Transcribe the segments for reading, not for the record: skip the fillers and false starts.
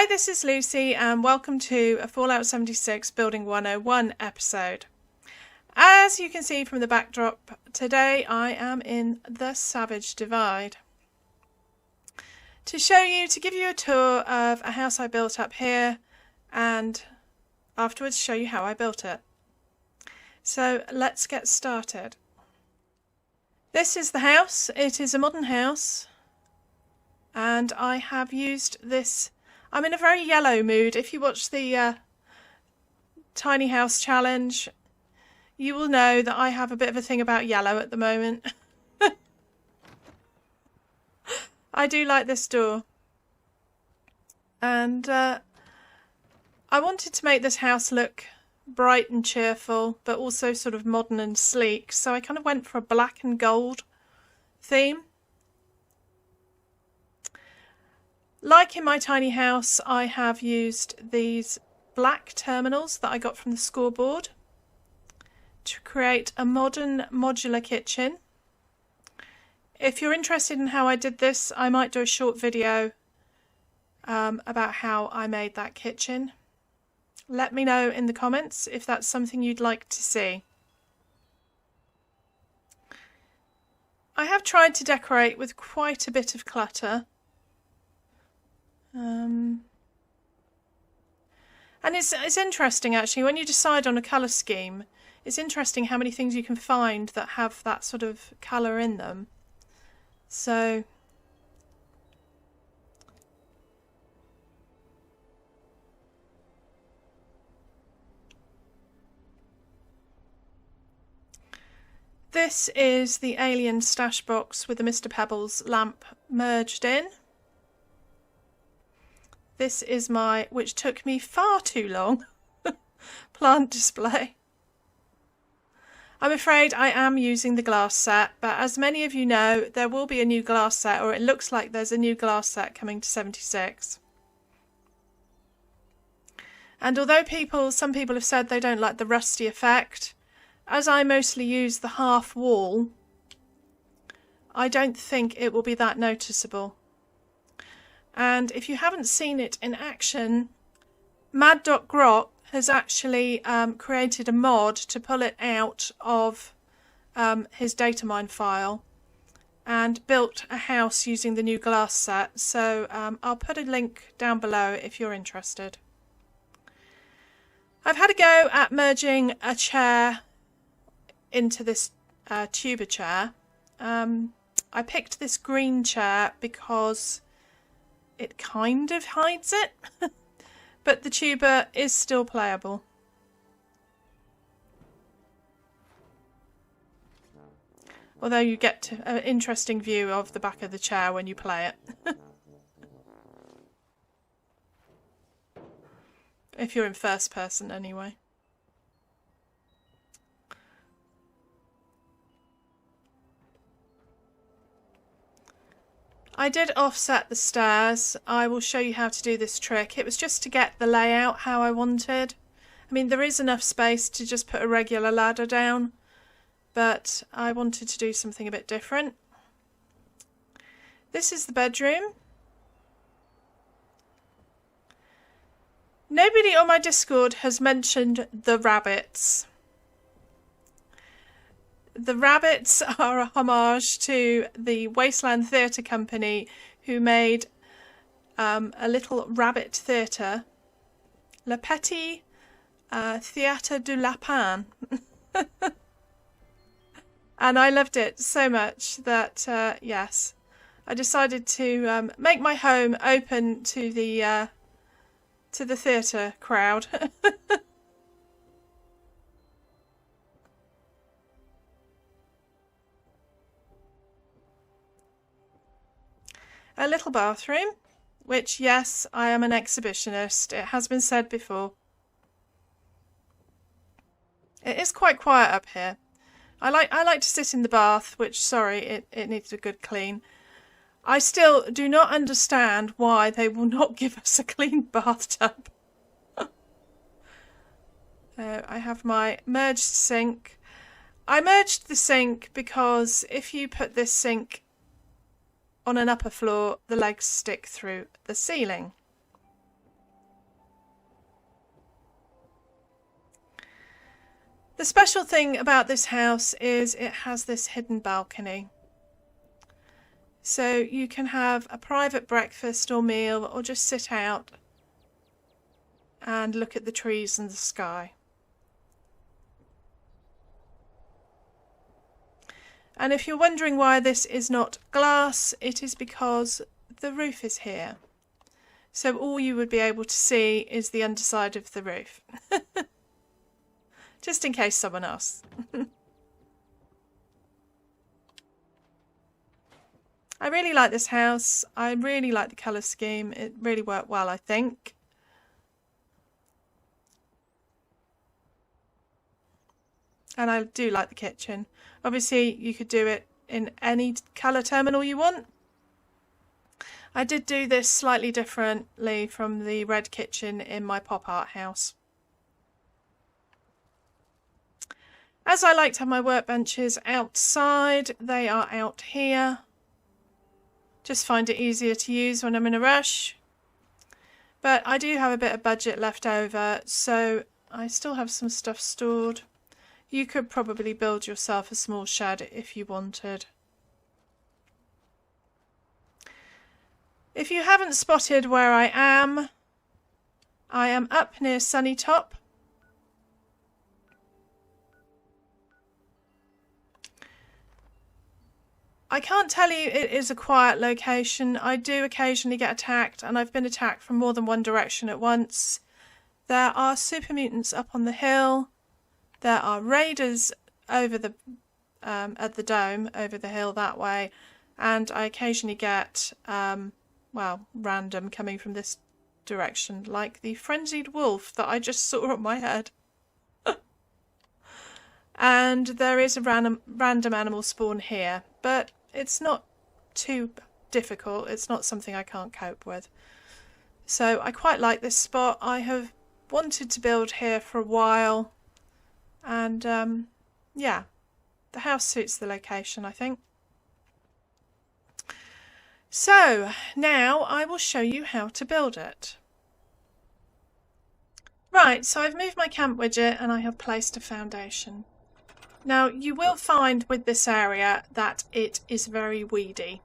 Hi, this is Lucy and welcome to a Fallout 76 Building 101 episode. As you can see from the backdrop, today I am in the Savage Divide to give you a tour of a house I built up here and afterwards show you how I built it. So let's get started. This is the house. It is a modern house and I have used this. I'm in a very yellow mood. If you watch the Tiny House Challenge, you will know that I have a bit of a thing about yellow at the moment. I do like this door. And I wanted to make this house look bright and cheerful, but also sort of modern and sleek. So I kind of went for a black and gold theme. Like in my tiny house, I have used these black terminals that I got from the scoreboard to create a modern modular kitchen. If you're interested in how I did this, I might do a short video about how I made that kitchen. Let me know in the comments if that's something you'd like to see. I have tried to decorate with quite a bit of clutter. And it's interesting actually when you decide on a colour scheme. It's interesting how many things you can find that have that sort of colour in them. So this is the alien stash box with the Mr. Pebbles lamp merged in. This is my, which took me far too long, plant display. I'm afraid I am using the glass set, but as many of you know, there will be a new glass set, or it looks like there's a new glass set coming to 76. And although some people have said they don't like the rusty effect, as I mostly use the half wall, I don't think it will be that noticeable. And if you haven't seen it in action, Mad.Grok has actually created a mod to pull it out of his datamine file and built a house using the new glass set. So I'll put a link down below if you're interested. I've had a go at merging a chair into this tuba chair. I picked this green chair because it kind of hides it, but the tuba is still playable. Although you get an interesting view of the back of the chair when you play it. If you're in first person anyway. I did offset the stairs. I will show you how to do this trick. It was just to get the layout how I wanted. I mean, there is enough space to just put a regular ladder down, but I wanted to do something a bit different. This is the bedroom. Nobody on my Discord has mentioned the rabbits. The rabbits are a homage to the Wasteland Theatre Company, who made a little rabbit theatre, Le Petit Théâtre du Lapin. And I loved it so much that, yes, I decided to make my home open to the theatre crowd. A little bathroom, which, yes, I am an exhibitionist. It has been said before. It is quite quiet up here. I like to sit in the bath, which, sorry, it needs a good clean. I still do not understand why they will not give us a clean bathtub. I have my merged sink. I merged the sink because if you put this sink on an upper floor, the legs stick through the ceiling. The special thing about this house is it has this hidden balcony. So you can have a private breakfast or meal, or just sit out and look at the trees and the sky. And if you're wondering why this is not glass, it is because the roof is here. So all you would be able to see is the underside of the roof. Just in case someone asks. I really like this house. I really like the colour scheme. It really worked well, I think. And I do like the kitchen. Obviously, you could do it in any colour terminal you want. I did do this slightly differently from the red kitchen in my pop art house. As I like to have my workbenches outside, they are out here. Just find it easier to use when I'm in a rush. But I do have a bit of budget left over, so I still have some stuff stored. You could probably build yourself a small shed if you wanted. If you haven't spotted where I am up near Sunny Top. I can't tell you it is a quiet location. I do occasionally get attacked, and I've been attacked from more than one direction at once. There are super mutants up on the hill. There are raiders over the at the dome over the hill that way, and I occasionally get well, random coming from this direction, like the frenzied wolf that I just saw on my head. And there is a random animal spawn here, but it's not too difficult. It's not something I can't cope with. So I quite like this spot. I have wanted to build here for a while, and yeah, the house suits the location, I think. So now I will show you how to build it. Right, so I've moved my camp widget and I have placed a foundation. Now you will find with this area that it is very weedy,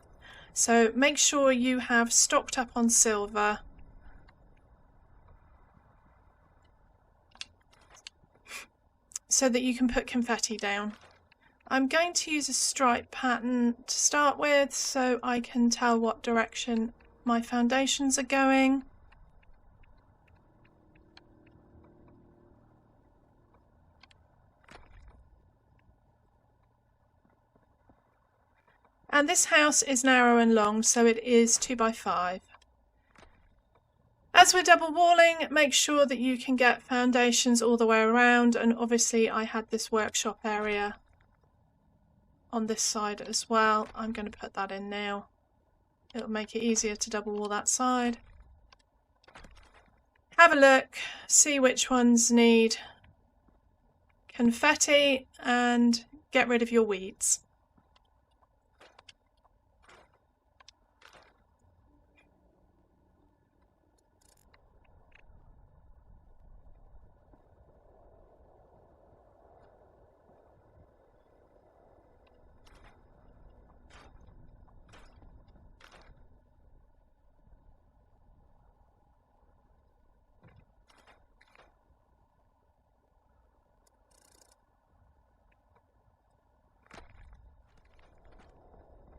so make sure you have stocked up on silver. So that you can put confetti down. I'm going to use a stripe pattern to start with so I can tell what direction my foundations are going. And this house is narrow and long, so it is 2 by 5. As we're double walling, make sure that you can get foundations all the way around, and obviously I had this workshop area on this side as well. I'm going to put that in now. It'll make it easier to double wall that side. Have a look, see which ones need confetti, and get rid of your weeds.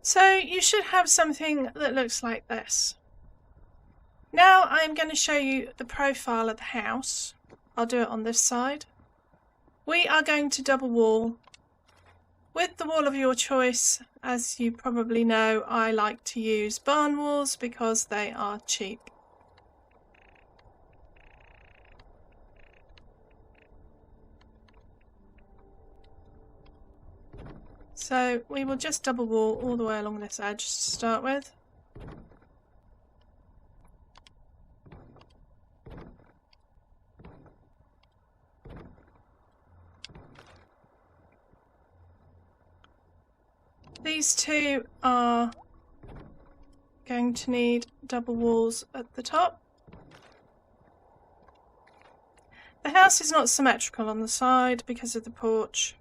So you should have something that looks like this. Now I'm going to show you the profile of the house. I'll do it on this side. We are going to double wall with the wall of your choice. As you probably know, I like to use barn walls because they are cheap. So we will just double wall all the way along this edge to start with. These two are going to need double walls at the top. The house is not symmetrical on the side because of the porch.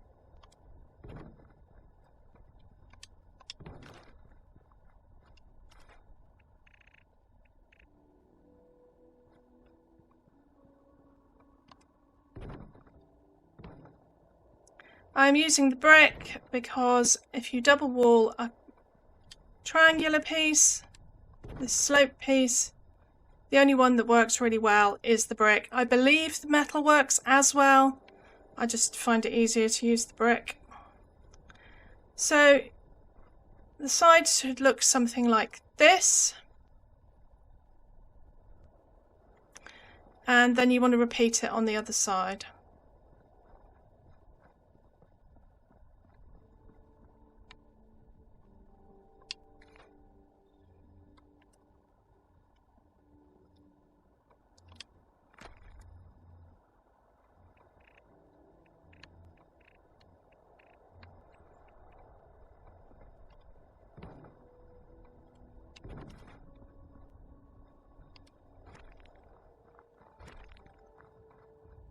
I'm using the brick because if you double wall a triangular piece, this slope piece, the only one that works really well is the brick. I believe the metal works as well. I just find it easier to use the brick. So the sides should look something like this. And then you want to repeat it on the other side.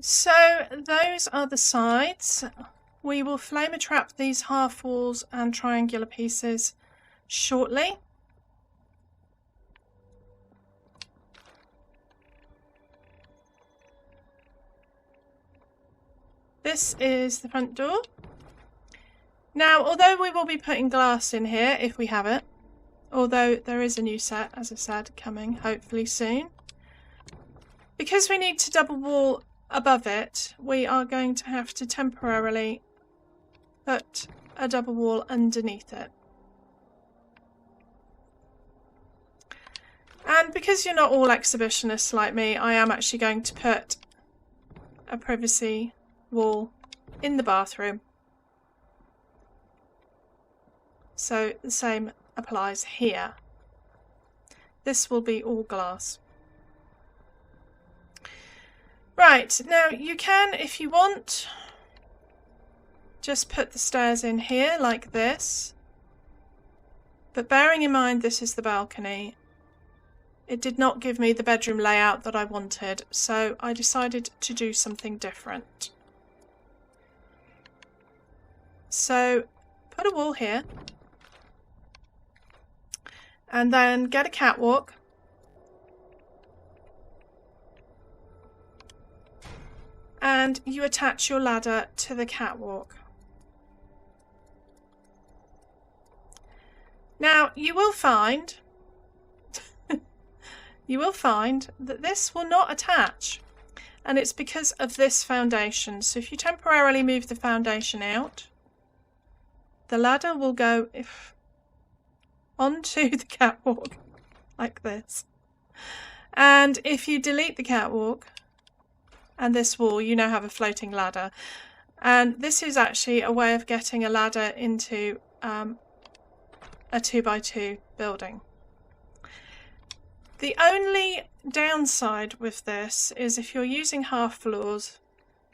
So those are the sides. We will flamer trap these half walls and triangular pieces shortly. This is the front door. Now, although we will be putting glass in here if we have it, although there is a new set, as I said, coming hopefully soon, because we need to double wall above it, we are going to have to temporarily put a double wall underneath it. And because you're not all exhibitionists like me, I am actually going to put a privacy wall in the bathroom. So the same applies here. This will be all glass. Right, now you can, if you want, just put the stairs in here like this. But bearing in mind this is the balcony, it did not give me the bedroom layout that I wanted, so I decided to do something different. So put a wall here, and then get a catwalk. And you attach your ladder to the catwalk. Now you will find that this will not attach, and it's because of this foundation. So if you temporarily move the foundation out, the ladder will go onto the catwalk like this. And if you delete the catwalk and this wall, you now have a floating ladder. And this is actually a way of getting a ladder into a 2x2 building. The only downside with this is if you're using half floors,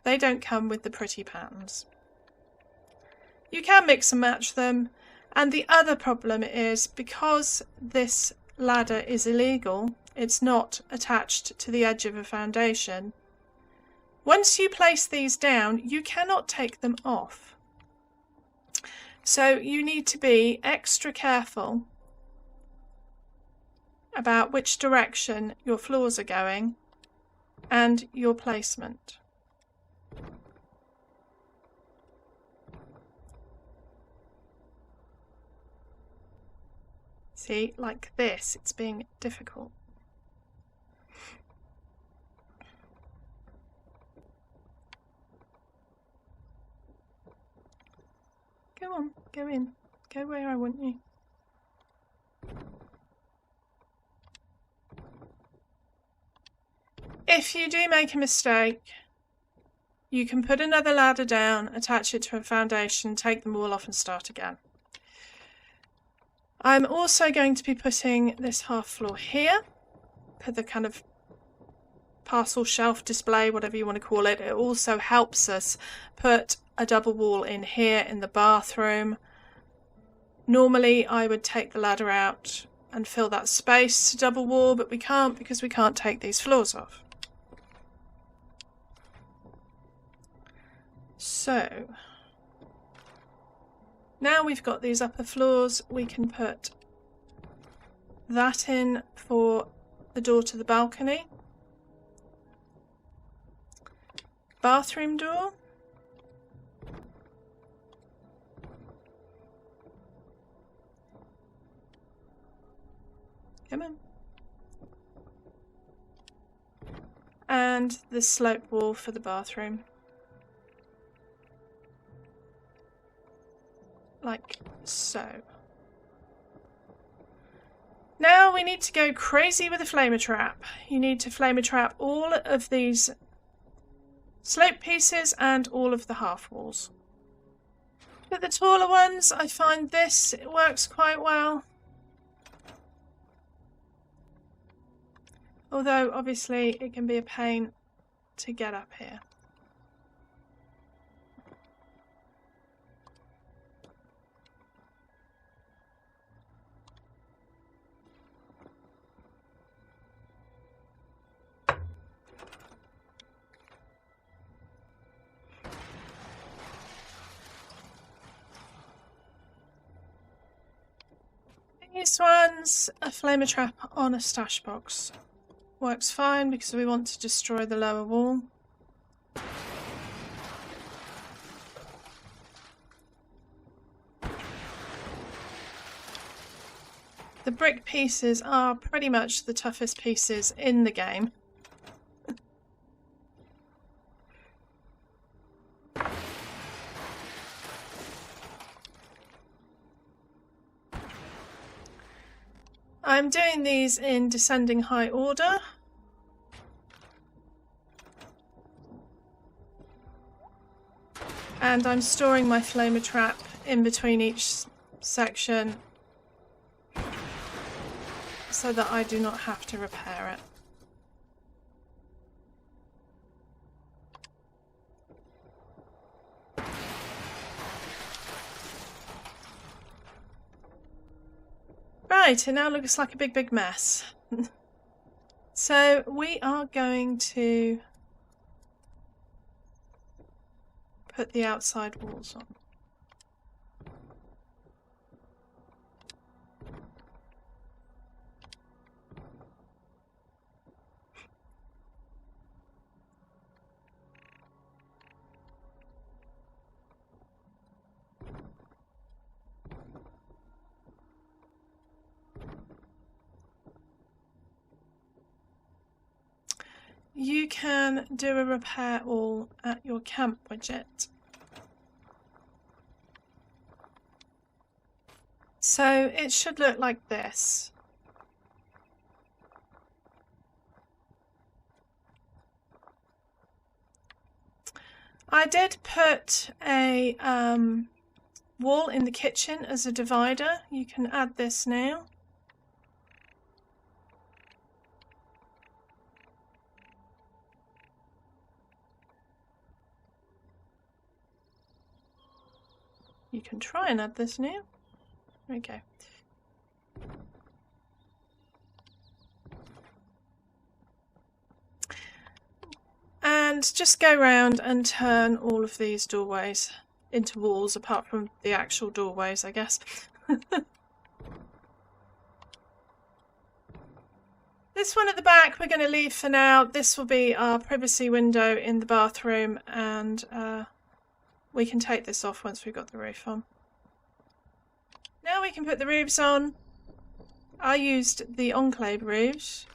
they don't come with the pretty patterns. You can mix and match them, and the other problem is because this ladder is illegal, it's not attached to the edge of a foundation. Once you place these down, you cannot take them off. So you need to be extra careful about which direction your floors are going and your placement. See, like this, it's being difficult. Go on, go in. Go where I want you. If you do make a mistake, you can put another ladder down, attach it to a foundation, take them all off and start again. I'm also going to be putting this half floor here, put the kind of parcel shelf display, whatever you want to call it. It also helps us put a double wall in here in the bathroom. Normally I would take the ladder out and fill that space to double wall, but we can't because we can't take these floors off. So now we've got these upper floors, we can put that in for the door to the balcony. Bathroom door. Come on. And the slope wall for the bathroom. Like so. Now we need to go crazy with a flamer trap. You need to flamer trap all of these slope pieces and all of the half walls. But the taller ones, I find this works quite well. Although obviously it can be a pain to get up here. These ones, a flamer trap on a stash box. Works fine because we want to destroy the lower wall. The brick pieces are pretty much the toughest pieces in the game. I'm doing these in descending high order. And I'm storing my flamer trap in between each section so that I do not have to repair it. Right, it now looks like a big mess. So we are going to put the outside walls on. You can do a repair all at your camp widget. So it should look like this. I did put a wall in the kitchen as a divider. You can add this now. You can try and add this now. Okay. And just go round and turn all of these doorways into walls, apart from the actual doorways, I guess. This one at the back we're going to leave for now. This will be our privacy window in the bathroom, and we can take this off once we've got the roof on. Now we can put the roofs on. I used the Enclave roofs.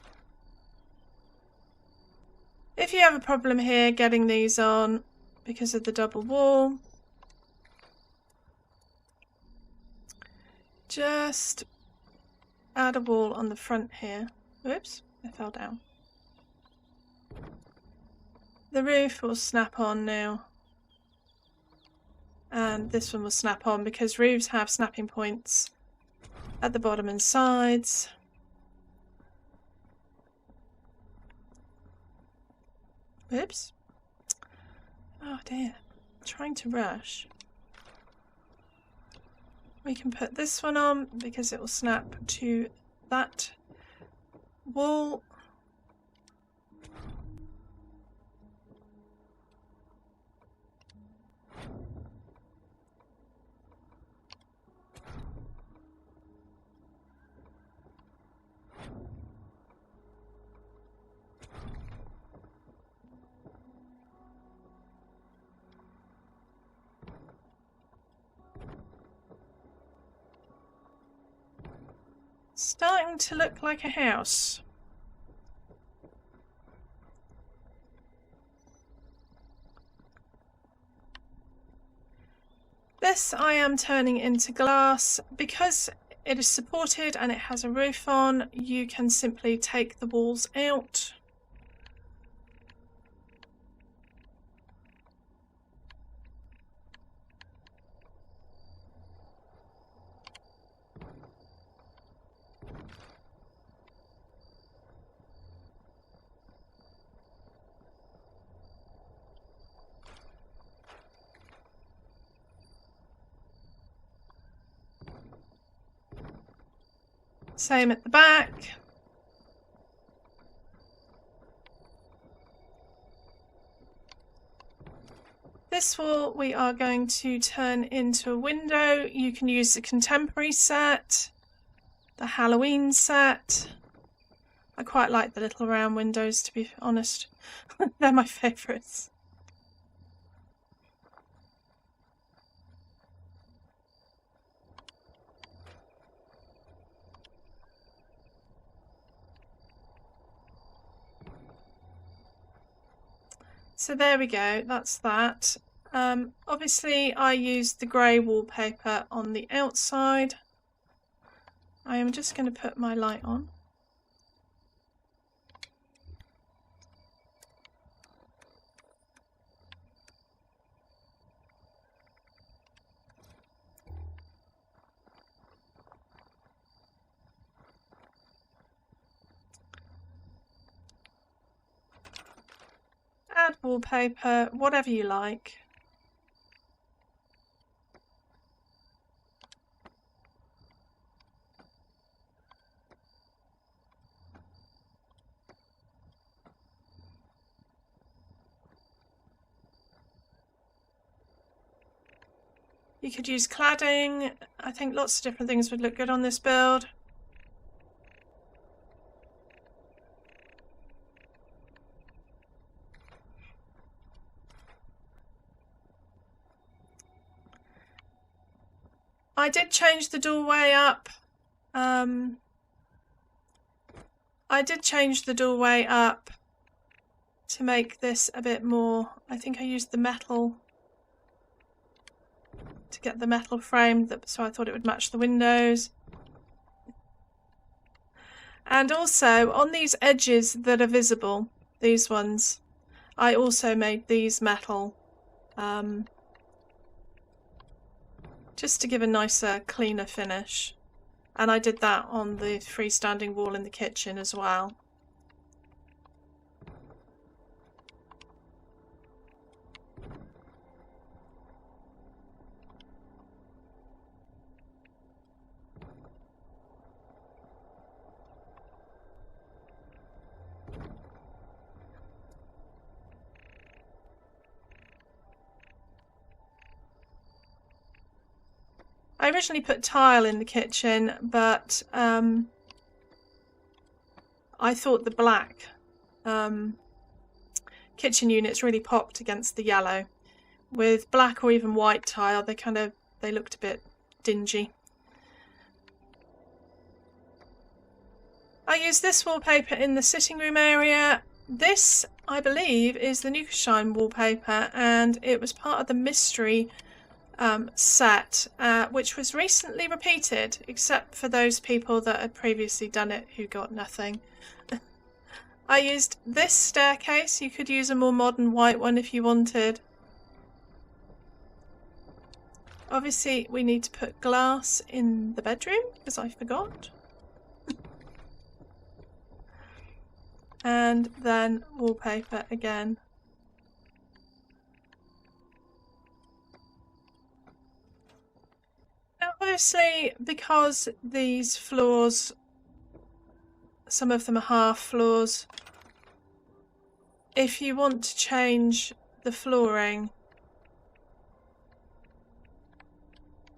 If you have a problem here getting these on because of the double wall, just add a wall on the front here. Oops, I fell down. The roof will snap on now. And this one will snap on because roofs have snapping points at the bottom and sides. Oops. Oh dear. I'm trying to rush. We can put this one on because it will snap to that wall. Starting to look like a house. This I am turning into glass. Because it is supported and it has a roof on, you can simply take the walls out. Same at the back. This wall we are going to turn into a window. You can use the contemporary set, the Halloween set. I quite like the little round windows, to be honest. They're my favourites. So there we go, that's that. Obviously I used the grey wallpaper on the outside. I am just going to put my light on. Add wallpaper, whatever you like. You could use cladding. I think lots of different things would look good on this build. I did change the doorway up. I did change the doorway up to make this a bit more. I think I used the metal to get the metal frame, so I thought it would match the windows. And also on these edges that are visible, these ones, I also made these metal. Just to give a nicer, cleaner finish. And I did that on the freestanding wall in the kitchen as well. I originally put tile in the kitchen, but I thought the black kitchen units really popped against the yellow. With black or even white tile, they looked a bit dingy. I used this wallpaper in the sitting room area. This, I believe, is the Nukashine wallpaper, and it was part of the mystery set, which was recently repeated, except for those people that had previously done it who got nothing. I used this staircase. You could use a more modern white one if you wanted. Obviously we need to put glass in the bedroom because I forgot. And then wallpaper again. Now obviously, because these floors, some of them are half floors, if you want to change the flooring,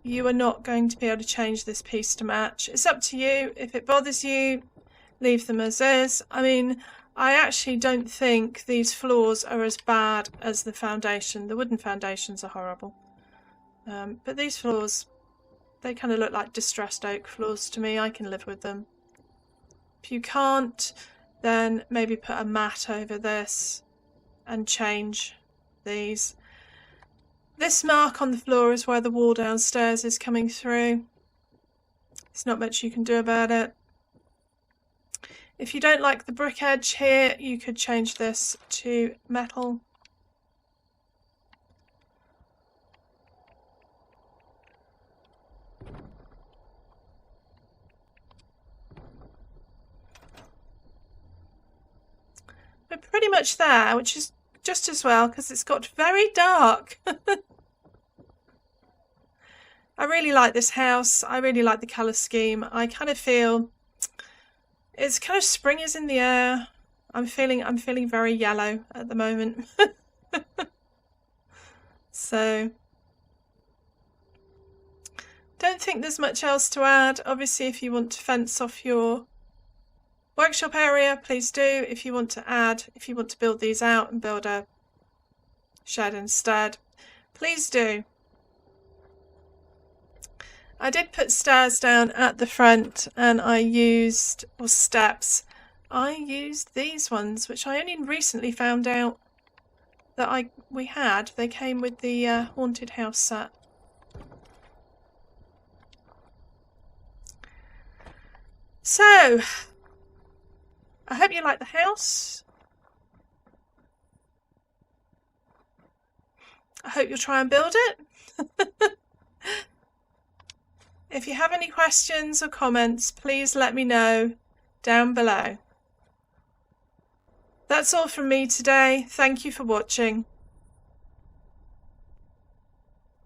you are not going to be able to change this piece to match. It's up to you. If it bothers you, leave them as is. I mean, I actually don't think these floors are as bad as the foundation. The wooden foundations are horrible. But these floors, they kind of look like distressed oak floors to me. I can live with them. If you can't, then maybe put a mat over this and change these. This mark on the floor is where the wall downstairs is coming through. There's not much you can do about it. If you don't like the brick edge here, you could change this to metal. We're pretty much there, which is just as well because it's got very dark. I really like this house. I really like the colour scheme. I kind of feel it's kind of spring is in the air. I'm feeling very yellow at the moment. So don't think there's much else to add. Obviously, if you want to fence off your workshop area, please do. If you want to build these out and build a shed instead, please do. I did put stairs down at the front and I used, or steps, I used these ones, which I only recently found out that we had. They came with the Haunted House set. So, I hope you like the house. I hope you'll try and build it. If you have any questions or comments, please let me know down below. That's all from me today. Thank you for watching.